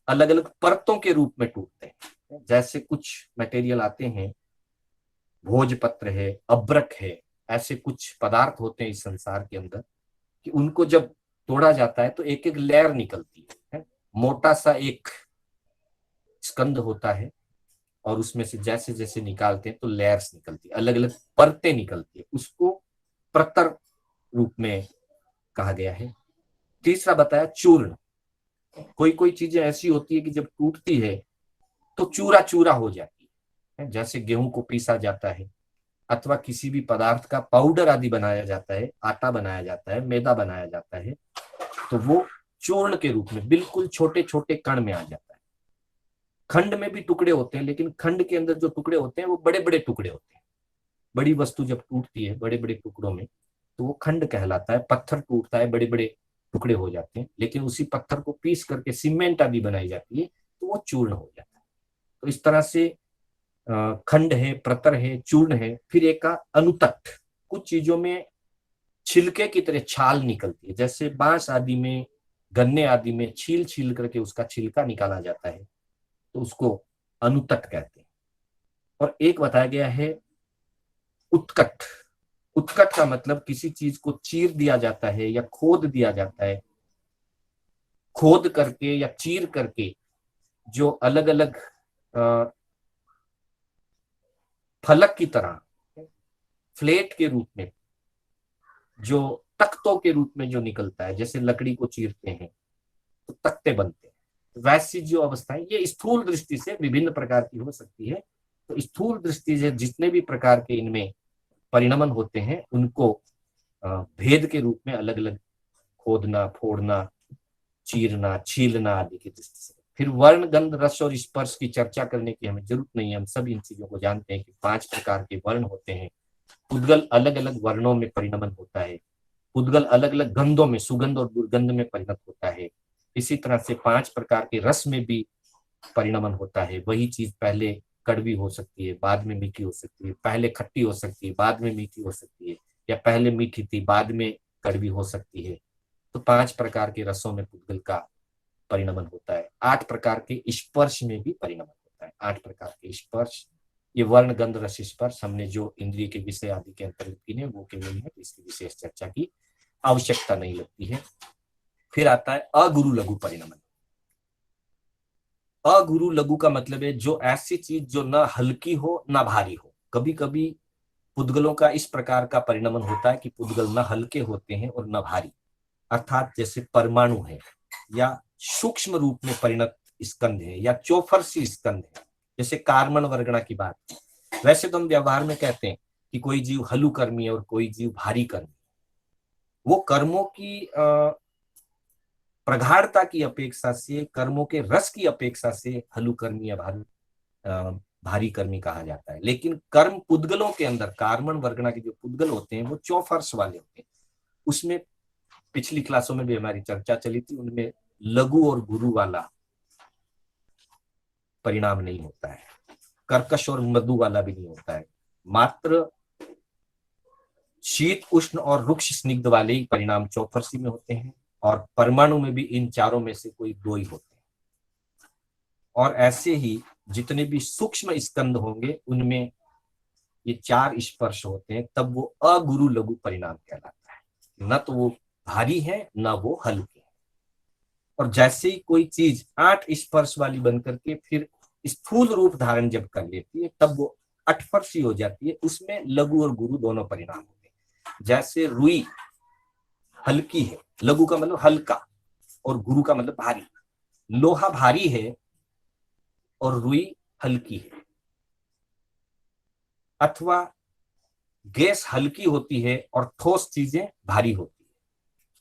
अलग अलग परतों के रूप में टूटते हैं। जैसे कुछ मटेरियल आते हैं, भोजपत्र है, अब्रक है, ऐसे कुछ पदार्थ होते हैं इस संसार के अंदर कि उनको जब तोड़ा जाता है तो एक एक लेयर निकलती है। मोटा सा एक स्कंद होता है और उसमें से जैसे जैसे निकालते हैं तो लेयर्स निकलती है, अलग अलग परतें निकलती है, उसको प्रतर रूप में कहा गया है। तीसरा बताया चूर्ण, कोई कोई चीजें ऐसी होती है कि जब टूटती है तो चूरा चूरा हो जाती है, जैसे गेहूं को पीसा जाता है अथवा किसी भी पदार्थ का पाउडर आदि बनाया जाता है, आटा बनाया जाता है, मैदा बनाया जाता है, तो वो चूर्ण के रूप में बिल्कुल छोटे छोटे कण में आ जाता है। खंड में भी टुकड़े होते हैं, लेकिन खंड के अंदर जो टुकड़े होते हैं वो बड़े बड़े टुकड़े होते हैं। बड़ी वस्तु जब टूटती है बड़े बड़े टुकड़ों में तो वो खंड कहलाता है। पत्थर टूटता है, बड़े बड़े टुकड़े हो जाते हैं, लेकिन उसी पत्थर को पीस करके सीमेंट आदि बनाई जाती है तो वो चूर्ण हो जाता है। तो इस तरह से खंड है, प्रतर है, चूर्ण है। फिर एक का अनुतट, कुछ चीजों में छिलके की तरह छाल निकलती है, जैसे बांस आदि में, गन्ने आदि में छील छील करके उसका छिलका निकाला जाता है तो उसको अनुतट कहते हैं। और एक बताया गया है उत्कट। उत्कट का मतलब किसी चीज को चीर दिया जाता है या खोद दिया जाता है, खोद करके या चीर करके जो अलग अलग फलक की तरह फ्लेट के रूप में, जो तख्तों के रूप में जो निकलता है, जैसे लकड़ी को चीरते हैं तो तख्ते बनते हैं, वैसी जो अवस्थाएं ये स्थूल दृष्टि से विभिन्न प्रकार की हो सकती है। तो स्थूल दृष्टि से जितने भी प्रकार के इनमें परिणमन होते हैं उनको भेद के रूप में अलग अलग खोदना, फोड़ना, चीरना, छीलना आदि की दृष्टि से। फिर वर्ण, गंध, रस और स्पर्श की चर्चा करने की हमें जरूरत नहीं है, हम सब इन चीजों को जानते हैं कि 5 प्रकार के वर्ण होते हैं। पुद्गल अलग अलग वर्णों में परिणमन होता है, पुद्गल अलग अलग गंधों में, सुगंध और दुर्गंध में परिणत होता है। इसी तरह से 5 प्रकार के रस में भी परिणमन होता है। वही चीज पहले कड़वी हो सकती है, बाद में मीठी हो सकती है, पहले खट्टी हो सकती है, बाद में मीठी हो सकती है, या पहले मीठी थी बाद में कड़वी हो सकती है। तो 5 प्रकार के रसों में पुद्गल का परिणमन होता है। 8 प्रकार के स्पर्श में भी परिणमन होता है। 8 प्रकार के स्पर्श, ये वर्ण गंध रस स्पर्श हमने जो इंद्रिय के विषय आदि के अंतर्गत किए वो केवल है, इसकी विशेष चर्चा की आवश्यकता नहीं लगती है। फिर आता है अगुरु लघु परिणमन। अगुरु लघु का मतलब है जो ऐसी चीज जो न हल्की हो न भारी हो। कभी कभी पुद्गलों का इस प्रकार का परिणमन होता है कि पुद्गल न हल्के होते हैं और न भारी, अर्थात जैसे परमाणु है या सूक्ष्म रूप में परिणत स्कंध है या चौफरसी स्कंध है, जैसे कार्बन वर्गणा की बात। वैसे तो हम व्यवहार में कहते हैं कि कोई जीव हलु कर्मी है और कोई जीव भारी कर्मी। वो कर्मों की प्रगाढ़ता की अपेक्षा से, कर्मों के रस की अपेक्षा से हलु कर्मी या भारी कर्मी कहा जाता है। लेकिन कर्म पुद्गलों के अंदर, कार्बन वर्गणा के जो पुद्गल होते हैं वो चौफर्श वाले होते हैं। उसमें पिछली क्लासों में भी हमारी चर्चा चली थी, उनमें लघु और गुरु वाला परिणाम नहीं होता है, कर्कश और मृदु वाला भी नहीं होता है। मात्र शीत उष्ण और रुक्ष स्निग्ध वाले ही परिणाम चौफरसी में होते हैं, और परमाणु में भी इन चारों में से कोई 2 ही होते हैं। और ऐसे ही जितने भी सूक्ष्म स्कंद होंगे उनमें ये 4 स्पर्श होते हैं, तब वो अगुरु लघु परिणाम कहलाता है। न तो वो भारी है न वो हल्के है। और जैसे ही कोई चीज 8 स्पर्श वाली बनकर के फिर स्थूल रूप धारण जब कर लेती है तब वो अठफर्शी हो जाती है। उसमें लघु और गुरु दोनों परिणाम होते हैं। जैसे रुई हल्की है, लघु का मतलब हल्का और गुरु का मतलब भारी। लोहा भारी है और रुई हल्की है। अथवा गैस हल्की होती है और ठोस चीजें भारी होती है।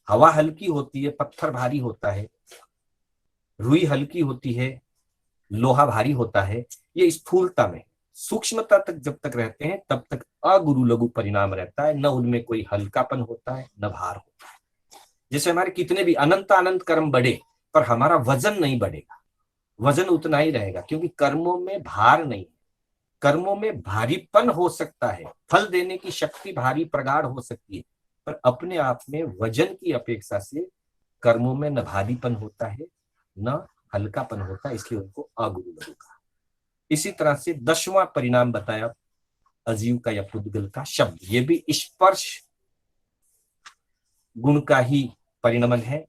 हवा हल्की होती है, पत्थर भारी होता है। रुई हल्की होती है, लोहा भारी होता है। ये स्थूलता में, सूक्ष्मता तक जब तक रहते हैं तब तक अगुरु लघु परिणाम रहता है। न उनमें कोई हल्कापन होता है न भार होता है। जैसे हमारे कितने भी अनंत अनंत कर्म बढ़े पर हमारा वजन नहीं बढ़ेगा, वजन उतना ही रहेगा, क्योंकि कर्मों में भार नहीं है। कर्मों में भारीपन हो सकता है, फल देने की शक्ति भारी प्रगाढ़ हो सकती है, पर अपने आप में वजन की अपेक्षा से कर्मों में न भारीपन होता है न हल्कापन होता है, इसलिए उनको अगुरु लघु कहा। इसी तरह से 10वां परिणाम बताया अजीव का या पुद्गल का शब्द। ये भी स्पर्श गुण का ही परिणमन है।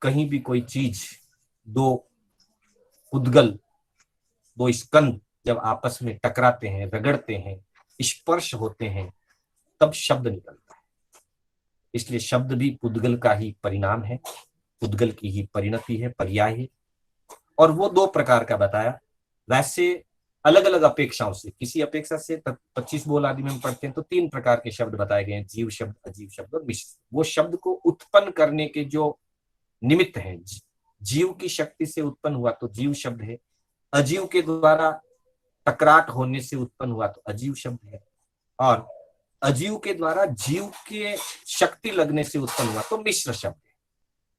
कहीं भी कोई चीज, 2 पुद्गल, 2 स्कंद जब आपस में टकराते हैं, रगड़ते हैं, स्पर्श होते हैं, तब शब्द निकलता है। इसलिए शब्द भी पुद्गल का ही परिणाम है, पुद्गल की ही परिणति है, पर्याय है। और वो 2 प्रकार का बताया। वैसे अलग अलग अपेक्षाओं से, किसी अपेक्षा से 25 बोल आदि में हम पढ़ते हैं तो 3 प्रकार के शब्द बताए गए हैं, जीव शब्द, अजीव शब्द और मिश्र। वो शब्द को उत्पन्न करने के जो निमित्त हैं, जीव की शक्ति से उत्पन्न हुआ तो जीव शब्द है, अजीव के द्वारा टकराट होने से उत्पन्न हुआ तो अजीव शब्द है, और अजीव के द्वारा जीव के शक्ति लगने से उत्पन्न हुआ तो मिश्र शब्द है।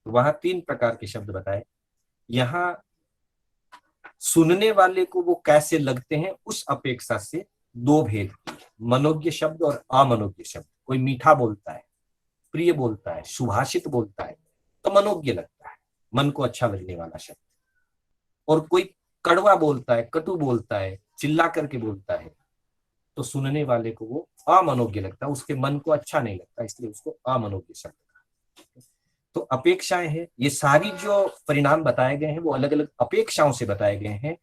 तो वहां 3 प्रकार के शब्द बताए। यहां सुनने वाले को वो कैसे लगते हैं उस अपेक्षा से 2 भेद, मनोज्ञ शब्द और अमनोज्ञ शब्द। कोई मीठा बोलता है, प्रिय बोलता है, सुभाषित बोलता है तो मनोज्ञ लगता है, मन को अच्छा लगने वाला शब्द। और कोई कड़वा बोलता है, कटु बोलता है, चिल्ला करके बोलता है तो सुनने वाले को वो अमनोज्ञ लगता है, उसके मन को अच्छा नहीं लगता, इसलिए उसको अमनोज्ञ शब्द कहा। तो अपेक्षाएं हैं, ये सारी जो परिणाम बताए गए हैं वो अलग अलग अपेक्षाओं से बताए गए हैं।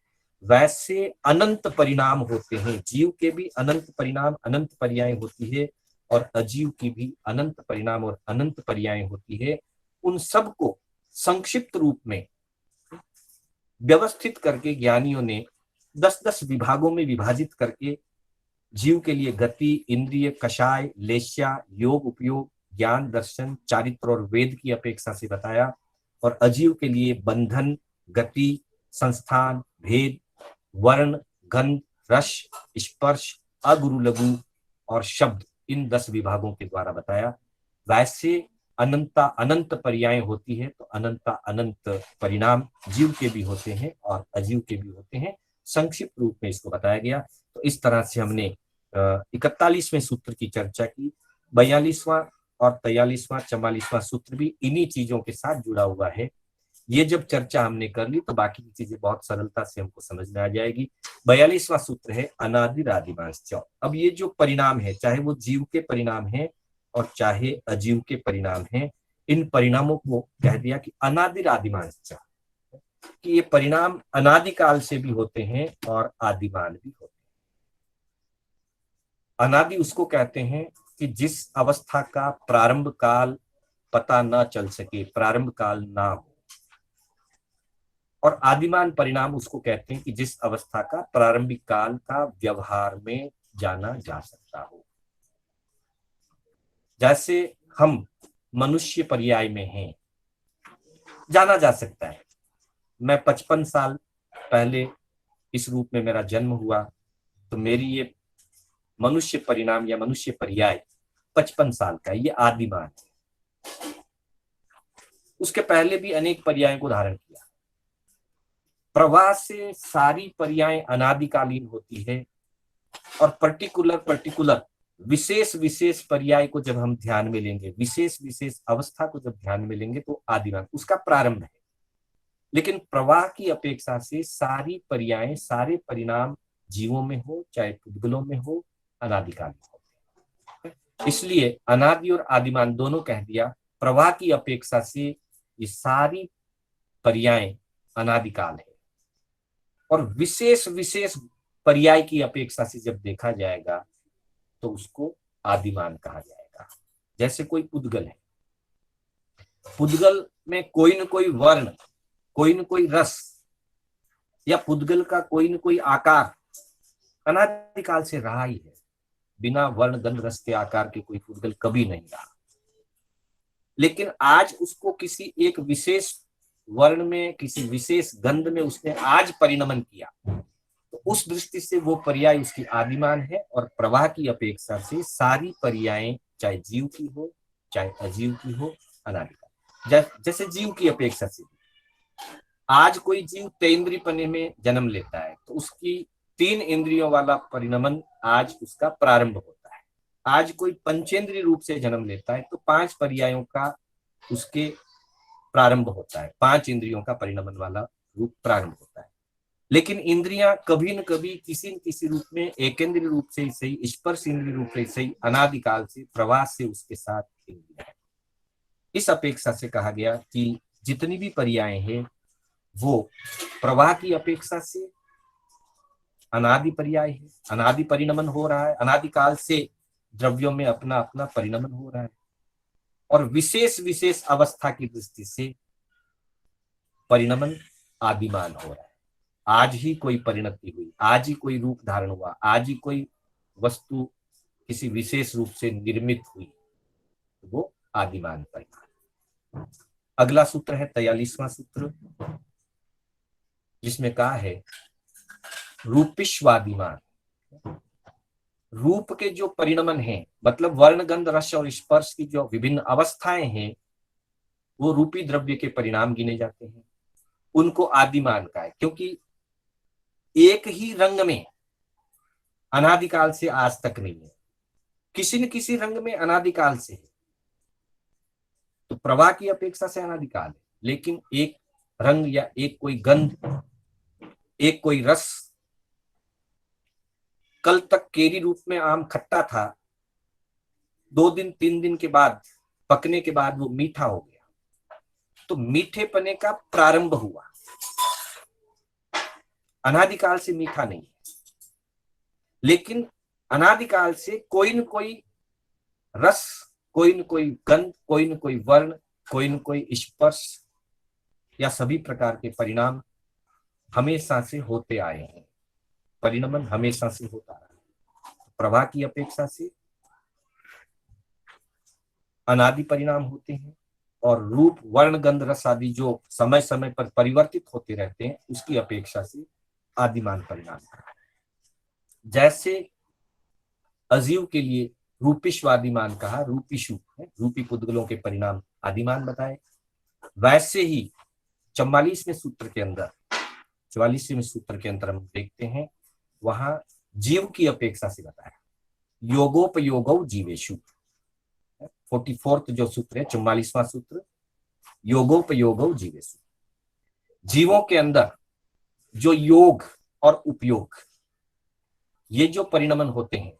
वैसे अनंत परिणाम होते हैं, जीव के भी अनंत परिणाम, अनंत पर्याय होती है, और अजीव की भी अनंत परिणाम और अनंत पर्याय होती है। उन सबको संक्षिप्त रूप में व्यवस्थित करके ज्ञानियों ने 10-10 विभागों में विभाजित करके जीव के लिए गति, इंद्रिय, कषाय, लेश्या, योग, उपयोग, ज्ञान, दर्शन, चारित्र और वेद की अपेक्षा से बताया। और अजीव के लिए बंधन, गति, संस्थान, भेद, वर्ण, गंध, रस, स्पर्श, अगुरु लघु और शब्द, इन 10 विभागों के द्वारा बताया। वैसे अनंता अनंत पर्याय होती है, तो अनंता अनंत परिणाम जीव के भी होते हैं और अजीव के भी होते हैं। संक्षिप्त रूप में इसको बताया गया। तो इस तरह से हमने 41वें सूत्र की चर्चा की। 42वां और 43वां 44वां सूत्र भी इन्हीं चीजों के साथ जुड़ा हुआ है। ये जब चर्चा हमने कर ली तो बाकी की चीजें बहुत सरलता से हमको समझ में आ जाएगी। 42वां सूत्र है अनादिरादिमांश्च। अब ये जो परिणाम है, चाहे वो जीव के परिणाम है और चाहे अजीव के परिणाम है, इन परिणामों को कह दिया कि अनादिरादिमांश्च, कि ये परिणाम अनादिकाल से भी होते हैं और आदिमान भी होते हैं। अनादि उसको कहते हैं कि जिस अवस्था का प्रारंभ काल पता न चल सके, प्रारंभ काल ना हो। और आदिमान परिणाम उसको कहते हैं कि जिस अवस्था का प्रारंभिक काल का व्यवहार में जाना जा सकता हो। जैसे हम मनुष्य पर्याय में हैं, जाना जा सकता है। मैं 55 साल पहले इस रूप में मेरा जन्म हुआ, तो मेरी ये मनुष्य परिणाम या मनुष्य पर्याय 55 साल का, ये आदिमान है। उसके पहले भी अनेक पर्यायों को धारण किया। प्रवाह से सारी पर्याय अनादिकालीन होती है और पर्टिकुलर विशेष विशेष पर्याय को जब हम ध्यान में लेंगे, विशेष विशेष अवस्था को जब ध्यान में लेंगे, तो आदिमान उसका प्रारंभ है। लेकिन प्रवाह की अपेक्षा से सारी पर्याय, सारे परिणाम जीवों में हो चाहे पुद्गलों में हो, अनादिकालीन होते हैं। इसलिए अनादि और आदिमान दोनों कह दिया। प्रवाह की अपेक्षा से ये सारी पर्याय अनादिकाल है और विशेष विशेष पर्याय की अपेक्षा से जब देखा जाएगा तो उसको आदिमान कहा जाएगा। जैसे कोई पुद्गल है, पुद्गल में कोई न कोई वर्ण, कोई न कोई रस, या पुद्गल का कोई न कोई आकार अनादिकाल से रहा ही है। बिना वर्ण गंध रस के आकार के कोई पुद्गल कभी नहीं रहा। लेकिन आज उसको किसी एक विशेष वर्ण में, किसी विशेष गंध में उसने आज परिणमन किया, तो उस दृष्टि से वो पर्याय उसकी आदिमान है। और प्रवाह की अपेक्षा से सारी पर्यायें, चाहे जीव की हो चाहे अजीव की हो, अनादिकाल। जैसे जीव की अपेक्षा से आज कोई जीव तेंद्रियपने में जन्म लेता है, तो उसकी 3 इंद्रियों वाला परिणमन आज उसका प्रारंभ होता है। आज कोई पंचेंद्रिय रूप से जन्म लेता है, तो 5 पर्यायों का उसके प्रारंभ होता है, 5 इंद्रियों का परिणमन वाला रूप प्रारंभ होता है। लेकिन इंद्रियां कभी न कभी किसी न किसी रूप में, एकेंद्रीय रूप से ही सही, स्पर्श इंद्रिय रूप से सही, अनादिकाल से प्रवास से उसके साथ इंद्रिया है। इस अपेक्षा से कहा गया कि जितनी भी पर्याय हैं वो प्रवाह की अपेक्षा से अनादि पर्याय है, अनादि परिणमन हो रहा है, अनादिकाल से द्रव्यों में अपना अपना परिणमन हो रहा है। और विशेष विशेष अवस्था की दृष्टि से परिणमन आदिमान हो रहा है। आज ही कोई परिणति हुई, आज ही कोई रूप धारण हुआ, आज ही कोई वस्तु किसी विशेष रूप से निर्मित हुई, वो आदिमान परिणाम। अगला सूत्र है 43वां सूत्र, जिसमें कहा है रूपिष्वादिमान। रूप के जो परिणमन है, मतलब वर्ण गंध रस और स्पर्श की जो विभिन्न अवस्थाएं हैं, वो रूपी द्रव्य के परिणाम गिने जाते हैं। उनको आदिमान का है, क्योंकि एक ही रंग में अनादिकाल से आज तक नहीं है, किसी न किसी रंग में अनादिकाल से है। तो प्रवाह की अपेक्षा से अनादिकाल है, लेकिन एक रंग या एक कोई गंध, एक कोई रस, कल तक केरी रूप में आम खट्टा था, 2 दिन 3 दिन के बाद पकने के बाद वो मीठा हो गया, तो मीठे पने का प्रारंभ हुआ, अनादिकाल से मीठा नहीं है। लेकिन अनादिकाल से कोई न कोई रस, कोई न कोई गंध, कोई न कोई वर्ण, कोई न कोई स्पर्श या सभी प्रकार के परिणाम हमेशा से होते आए हैं। परिणमन हमेशा से होता रहा है। प्रवाह की अपेक्षा से अनादि परिणाम होते हैं और रूप वर्ण गंध रस आदि जो समय समय पर परिवर्तित होते रहते हैं, उसकी अपेक्षा से आदिमान परिणाम। जैसे अजीव के लिए रूपिष्व आदिमान कहा, रूपिषु रूपी पुद्गलों के परिणाम आदिमान बताए। वैसे ही 44वें सूत्र के अंदर 44वें सूत्र के अंदर हम देखते हैं, वहां जीव की अपेक्षा से बताया, योगोपयोगौ जीवेशु। 44th जो सूत्र है, 44वां सूत्र, योगोपयोगौ जीवेशु। जीवों के अंदर जो योग और उपयोग, ये जो परिणमन होते हैं,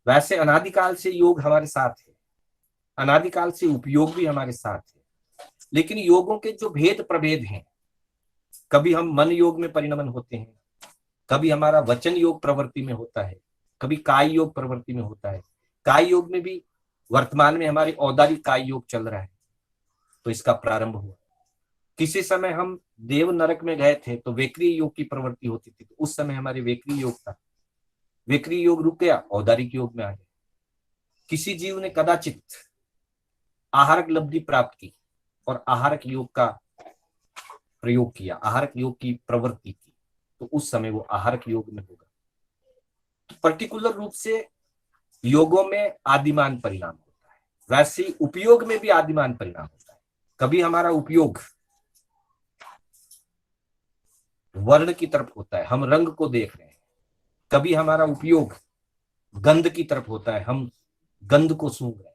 वैसे अनादिकाल से योग हमारे साथ है, अनादिकाल से उपयोग भी हमारे साथ है, लेकिन योगों के जो भेद प्रभेद हैं, कभी हम मन योग में परिणमन होते हैं, कभी हमारा वचन योग प्रवृत्ति में होता है, कभी काय योग प्रवृत्ति में होता है। काय योग में भी वर्तमान में हमारे औदारिक काय योग चल रहा है, तो इसका प्रारंभ हुआ। किसी समय हम देव नरक में गए थे तो वेक्रिय योग की प्रवृत्ति होती थी, तो उस समय हमारे वेक्रिय योग था, वेक्रिय योग रुक गया, औदारिक योग में आ गया। किसी जीव ने कदाचित आहारक लब्धि प्राप्त की और आहारक योग का प्रयोग किया, आहारक योग की प्रवृत्ति की, तो उस समय वो आहारक योग में होगा। तो पर्टिकुलर रूप से योगों में आदिमान परिणाम होता है, वैसे ही उपयोग में भी आदिमान परिणाम होता है। कभी हमारा उपयोग वर्ण की तरफ होता है, हम रंग को देख रहे हैं, कभी हमारा उपयोग गंध की तरफ होता है, हम गंध को सूंघ रहे हैं,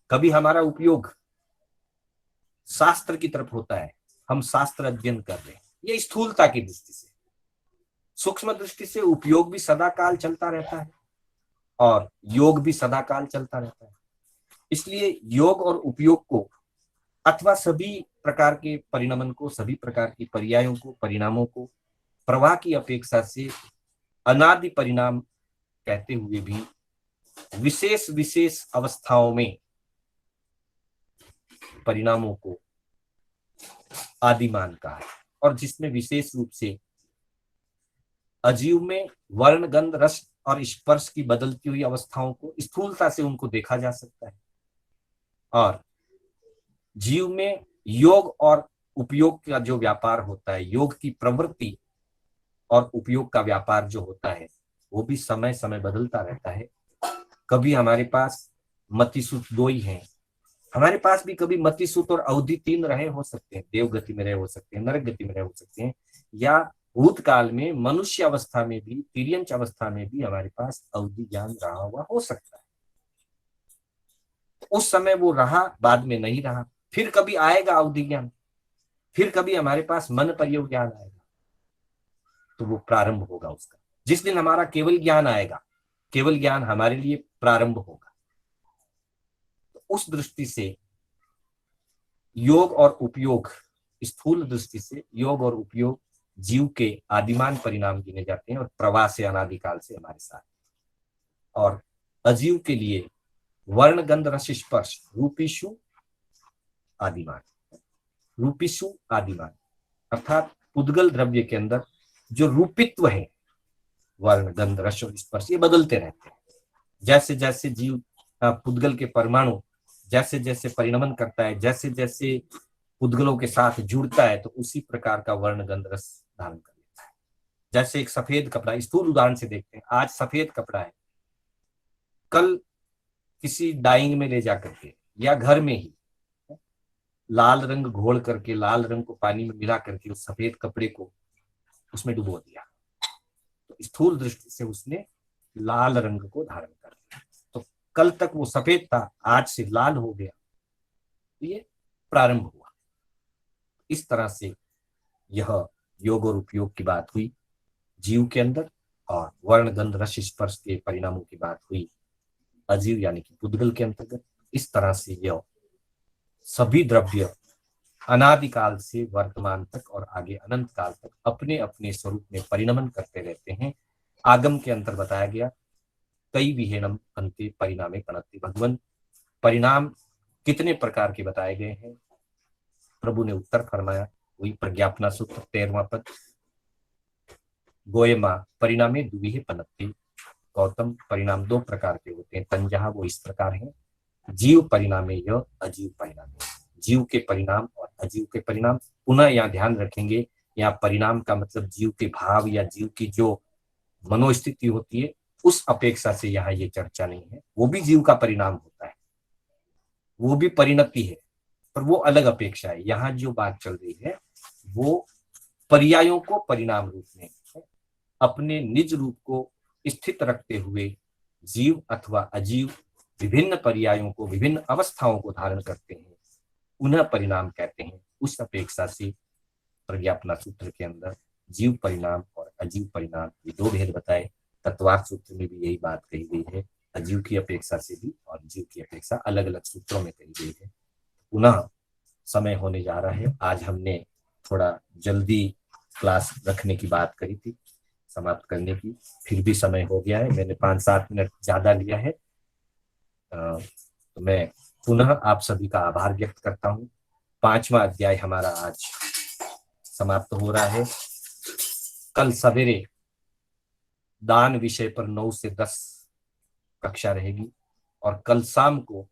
कभी हमारा उपयोग शास्त्र की तरफ होता है, हम शास्त्र अध्ययन कर रहे हैं। ये स्थूलता की दृष्टि से। सूक्ष्म दृष्टि से उपयोग भी सदा काल चलता रहता है और योग भी सदा काल चलता रहता है। इसलिए योग और उपयोग को अथवा सभी प्रकार के परिणमन को, सभी प्रकार की पर्यायों को, परिणामों को प्रवाह की अपेक्षा से अनादि परिणाम कहते हुए भी विशेष विशेष अवस्थाओं में परिणामों को आदिमान कहा है, और जिसमें विशेष रूप से अजीव में वर्ण, गंध, रस और स्पर्श की बदलती हुई अवस्थाओं को स्थूलता से उनको देखा जा सकता है, और जीव में योग और उपयोग का जो व्यापार होता है, योग की प्रवृत्ति और उपयोग का व्यापार जो होता है, वो भी समय समय बदलता रहता है। कभी हमारे पास मतिसूत 2 ही हैं, हमारे पास भी कभी मतिसूत और अवधि 3 रहे हो सकते हैं, देव गति में रहे हो सकते हैं, नरक गति में रहे हो सकते हैं, या भूतकाल में मनुष्य अवस्था में भी, तिर्यंच अवस्था में भी हमारे पास अवधि ज्ञान रहा हुआ हो सकता है। उस समय वो रहा, बाद में नहीं रहा, फिर कभी आएगा अवधि ज्ञान, फिर कभी हमारे पास मन पर्योग ज्ञान आएगा, तो वो प्रारंभ होगा उसका। जिस दिन हमारा केवल ज्ञान आएगा, केवल ज्ञान हमारे लिए प्रारंभ होगा। तो उस दृष्टि से योग और उपयोग, स्थूल दृष्टि से योग और उपयोग जीव के आदिमान परिणाम गिने जाते हैं और प्रवाह से अनादिकाल से हमारे साथ। और अजीव के लिए वर्ण, गंध, रस, स्पर्श रूपिषु आदिमान, रूपिषु आदिमान अर्थात पुद्गल द्रव्य के अंदर जो रूपित्व है, वर्ण, गंध, रस और स्पर्श, ये बदलते रहते हैं। जैसे जैसे जीव पुद्गल के परमाणु जैसे जैसे परिणमन करता है, जैसे जैसे पुद्गलों के साथ जुड़ता है, तो उसी प्रकार का वर्ण, गंध, रस धारण कर लेता है। जैसे एक सफेद कपड़ा, स्थूल उदाहरण से देखते हैं, आज सफेद कपड़ा है, कल किसी डाइंग में ले जाकर के या घर में ही लाल रंग घोल करके, लाल रंग को पानी में मिला करके उस सफेद कपड़े को उसमें डुबो दिया, तो स्थूल दृष्टि से उसने लाल रंग को धारण कर लिया। तो कल तक वो सफेद था, आज से लाल हो गया, तो ये प्रारंभ हुआ। इस तरह से यह योग और उपयोग की बात हुई जीव के अंदर, और वर्ण, गंध, रस, स्पर्श के परिणामों की बात हुई अजीव यानी कि पुद्गल के अंतर्गत। इस तरह से यह सभी द्रव्य अनादिकाल से वर्तमान तक और आगे अनंत काल तक अपने अपने स्वरूप में परिणमन करते रहते हैं। आगम के अंतर बताया गया, कई विहेणम अंते परिणामे पनत्ति। भगवान परिणाम कितने प्रकार के बताए गए हैं, प्रभु ने उत्तर फरमाया, वही प्रज्ञापना सूत्र 13वां पद, गोयमा परिणामे द्विहे पनत्ति। गौतम, परिणाम 2 प्रकार के होते हैं, तंजहा वो इस प्रकार हैं, जीव परिणामे यह, अजीव परिणामे। जीव के परिणाम और अजीव के परिणाम। पुनः यहाँ ध्यान रखेंगे, यहाँ परिणाम का मतलब जीव के भाव या जीव की जो मनोस्थिति होती है उस अपेक्षा से यहाँ ये चर्चा नहीं है। वो भी जीव का परिणाम होता है, वो भी परिणति है, पर वो अलग अपेक्षा है। यहाँ जो बात चल रही है वो पर्यायों को परिणाम रूप में है। अपने निज रूप को स्थित रखते हुए जीव अथवा अजीव विभिन्न पर्यायों को, विभिन्न अवस्थाओं को धारण करते हैं, उन्हें परिणाम कहते हैं। उस अपेक्षा से प्रज्ञापना सूत्र के अंदर जीव परिणाम और अजीव परिणाम ये दो भेद बताए। तत्वार्थ सूत्र में भी यही बात कही गई है, अजीव की अपेक्षा से भी और जीव की अपेक्षा अलग अलग सूत्रों में कही गई है। पुनः समय होने जा रहा है। आज हमने थोड़ा जल्दी क्लास रखने की बात करी थी, समाप्त करने की, फिर भी समय हो गया है। मैंने 5-7 मिनट ज्यादा लिया है। तो मैं पुनः आप सभी का आभार व्यक्त करता हूँ। 5वां अध्याय हमारा आज समाप्त हो रहा है। कल सवेरे दान विषय पर 9 से 10 कक्षा रहेगी और कल शाम को